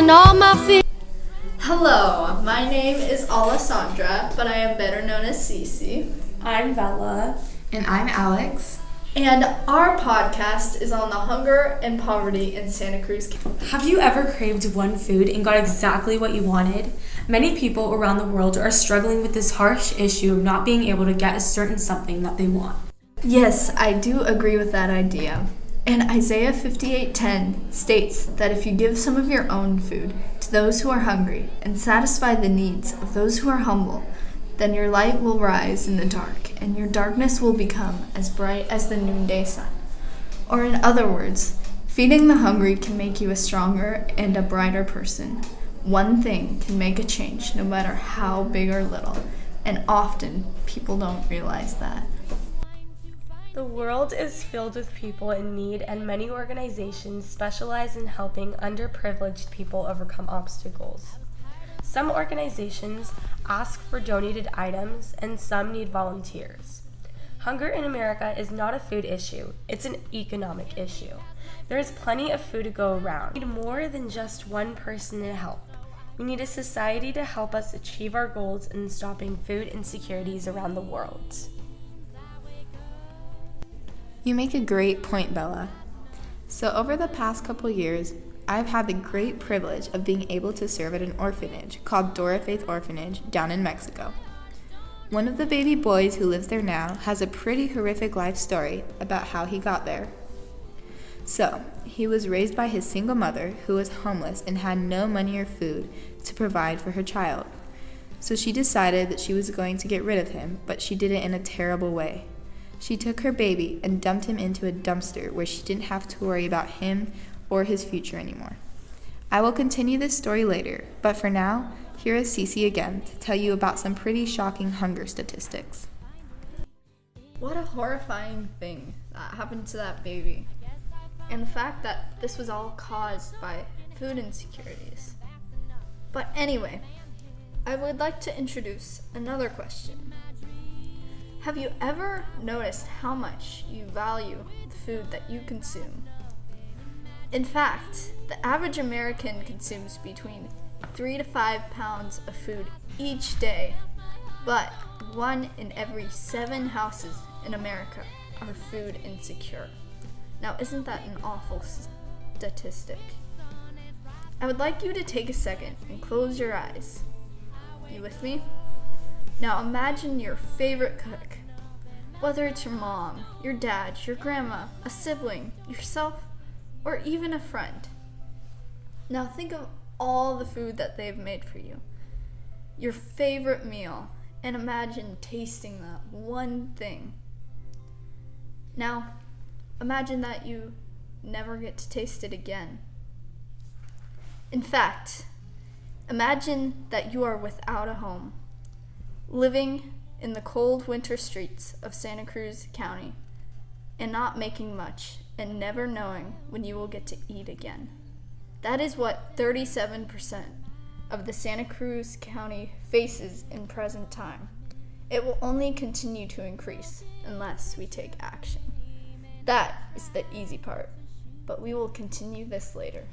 and all my fears. Hello, my name is Alessandra, but I am better known as Cece. I'm Bella. And I'm Alex. And our podcast is on the hunger and poverty in Santa Cruz County. Have you ever craved one food and got exactly what you wanted? Many people around the world are struggling with this harsh issue of not being able to get a certain something that they want. Yes, I do agree with that idea. And Isaiah 58:10 states that if you give some of your own food to those who are hungry and satisfy the needs of those who are humble, then your light will rise in the dark, and your darkness will become as bright as the noonday sun. Or in other words, feeding the hungry can make you a stronger and a brighter person. One thing can make a change, no matter how big or little, and often people don't realize that. The world is filled with people in need, and many organizations specialize in helping underprivileged people overcome obstacles. Some organizations ask for donated items, and some need volunteers. Hunger in America is not a food issue, it's an economic issue. There is plenty of food to go around. We need more than just one person to help. We need a society to help us achieve our goals in stopping food insecurities around the world. You make a great point, Bella. So over the past couple years, I've had the great privilege of being able to serve at an orphanage called Dora Faith Orphanage down in Mexico. One of the baby boys who lives there now has a pretty horrific life story about how he got there. So, he was raised by his single mother who was homeless and had no money or food to provide for her child. So she decided that she was going to get rid of him, but she did it in a terrible way. She took her baby and dumped him into a dumpster where she didn't have to worry about him or his future anymore. I will continue this story later, but for now, here is Cece again to tell you about some pretty shocking hunger statistics. What a horrifying thing that happened to that baby. And the fact that this was all caused by food insecurities. But anyway, I would like to introduce another question. Have you ever noticed how much you value the food that you consume? In fact, the average American consumes between 3 to 5 pounds of food each day, but 1 in every 7 houses in America are food insecure. Now, isn't that an awful statistic? I would like you to take a second and close your eyes. You with me? Now imagine your favorite cook. Whether it's your mom, your dad, your grandma, a sibling, yourself, or even a friend. Now think of all the food that they've made for you. Your favorite meal, and imagine tasting that one thing. Now, imagine that you never get to taste it again. In fact, imagine that you are without a home, living in the cold winter streets of Santa Cruz County, and not making much, and never knowing when you will get to eat again. That is what 37% of the Santa Cruz County faces in present time. It will only continue to increase unless we take action. That is the easy part, but we will continue this later.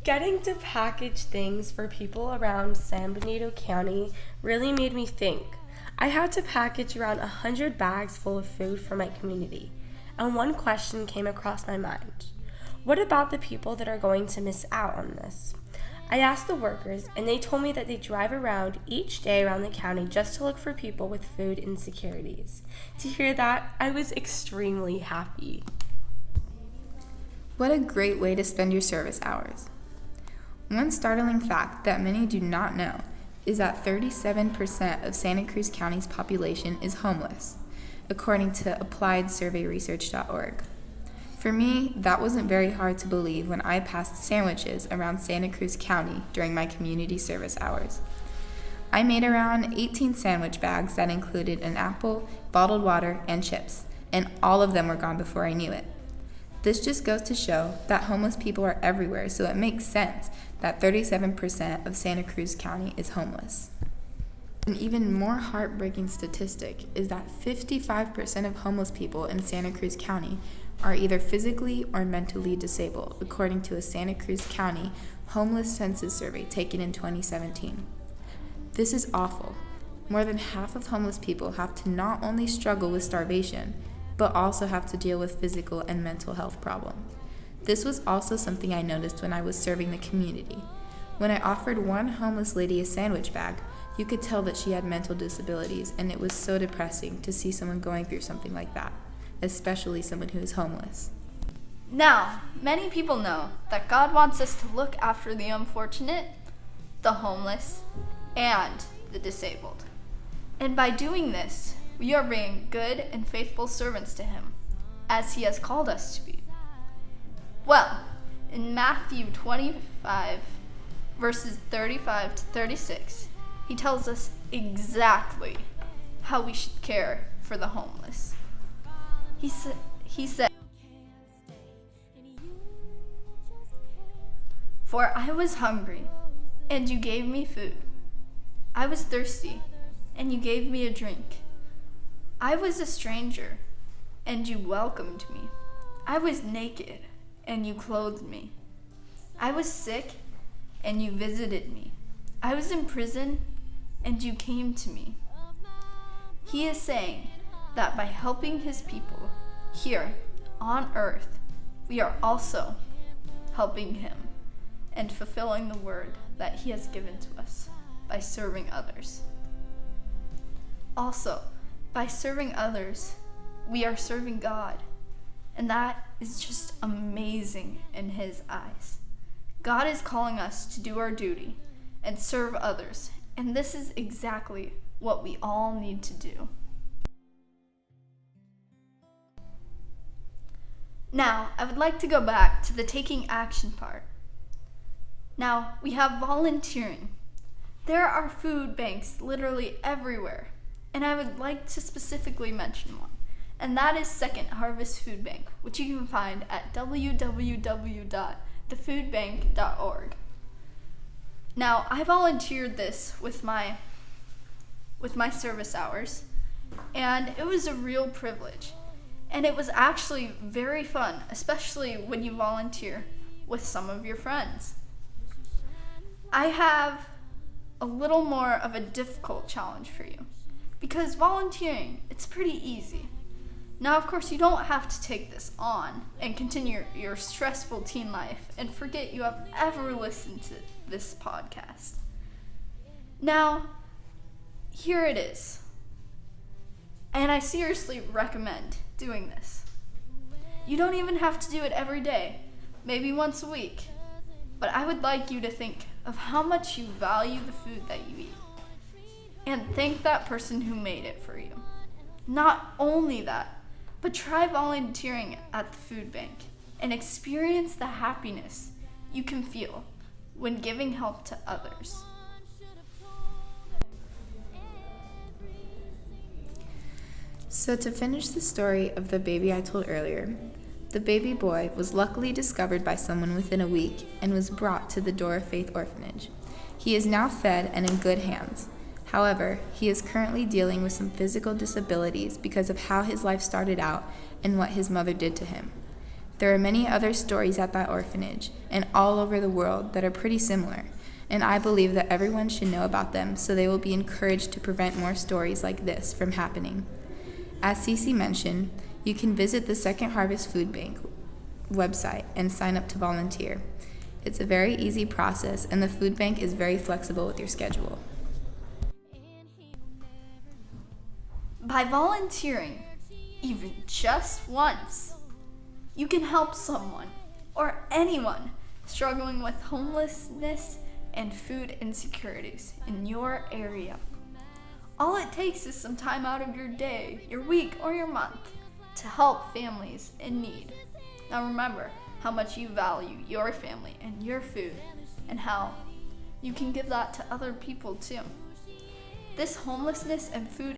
Getting to package things for people around San Benito County really made me think. I had to package around 100 bags full of food for my community, and one question came across my mind. What about the people that are going to miss out on this? I asked the workers, and they told me that they drive around each day around the county just to look for people with food insecurities. To hear that, I was extremely happy. What a great way to spend your service hours. One startling fact that many do not know is that 37% of Santa Cruz County's population is homeless, according to appliedsurveyresearch.org. For me, that wasn't very hard to believe when I passed sandwiches around Santa Cruz County during my community service hours. I made around 18 sandwich bags that included an apple, bottled water, and chips, and all of them were gone before I knew it. This just goes to show that homeless people are everywhere, so it makes sense that 37% of Santa Cruz County is homeless. An even more heartbreaking statistic is that 55% of homeless people in Santa Cruz County are either physically or mentally disabled, according to a Santa Cruz County homeless census survey taken in 2017. This is awful. More than half of homeless people have to not only struggle with starvation, but also have to deal with physical and mental health problems. This was also something I noticed when I was serving the community. When I offered one homeless lady a sandwich bag, you could tell that she had mental disabilities, and it was so depressing to see someone going through something like that, especially someone who is homeless. Now, many people know that God wants us to look after the unfortunate, the homeless, and the disabled. And by doing this, we are being good and faithful servants to Him, as He has called us to be. Well, in Matthew 25, verses 35 to 36, He tells us exactly how we should care for the homeless. He said, "For I was hungry, and you gave me food. I was thirsty, and you gave me a drink. I was a stranger, and you welcomed me. I was naked, and you clothed me. I was sick, and you visited me. I was in prison, and you came to me." He is saying that by helping His people here on earth, we are also helping Him and fulfilling the word that He has given to us by serving others. Also, by serving others, we are serving God, and that is just amazing in His eyes. God is calling us to do our duty and serve others, and this is exactly what we all need to do. Now, I would like to go back to the taking action part. Now, we have volunteering. There are food banks literally everywhere, and I would like to specifically mention one, and that is Second Harvest Food Bank, which you can find at www.thefoodbank.org. Now, I volunteered this with my service hours, and it was a real privilege. And it was actually very fun, especially when you volunteer with some of your friends. I have a little more of a difficult challenge for you, because volunteering, it's pretty easy. Now, of course, you don't have to take this on and continue your stressful teen life and forget you have ever listened to this podcast. Now, here it is. And I seriously recommend doing this. You don't even have to do it every day, maybe once a week. But I would like you to think of how much you value the food that you eat, and thank that person who made it for you. Not only that, but try volunteering at the food bank and experience the happiness you can feel when giving help to others. So to finish the story of the baby I told earlier, the baby boy was luckily discovered by someone within a week and was brought to the Door of Faith Orphanage. He is now fed and in good hands. However, he is currently dealing with some physical disabilities because of how his life started out and what his mother did to him. There are many other stories at that orphanage and all over the world that are pretty similar, and I believe that everyone should know about them so they will be encouraged to prevent more stories like this from happening. As Cece mentioned, you can visit the Second Harvest Food Bank website and sign up to volunteer. It's a very easy process, and the food bank is very flexible with your schedule. By volunteering, even just once, you can help someone or anyone struggling with homelessness and food insecurities in your area. All it takes is some time out of your day, your week, or your month to help families in need. Now remember how much you value your family and your food, and how you can give that to other people too. This homelessness and food